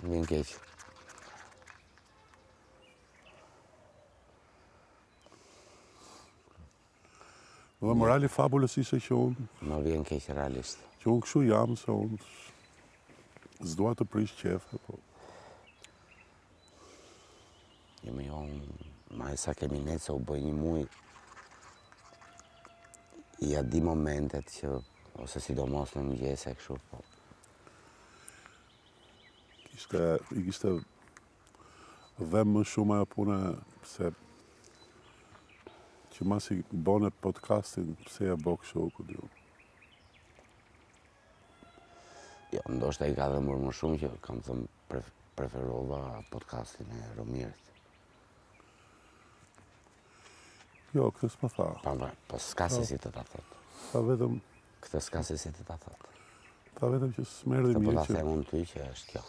Vjen keq. Dhe morali fabulës ishte që unë Më vjen keq realisht. kështu jam, se unë s'dua të prish qefe, po. Jemi ma e sa kemi ne se u bëj një muj, ja di momentet që, ose sidomos në mëngjese kështu, po. I kishte dhem më shumë ajo puna, se që mas i bone podcastin, pse ja bo kështu, ku di unë. Jo, ndoshta i ka dhe më shumë që kam thëmë preferova podcastin e Romirit. Jo, këtë s'ma tha. Po s'ka se si të ta thot. Tha vetëm, Këtë s'ka se si të ta thot. tha vetëm që s'merdi Të po mirë ta që them unë ty që është kjo.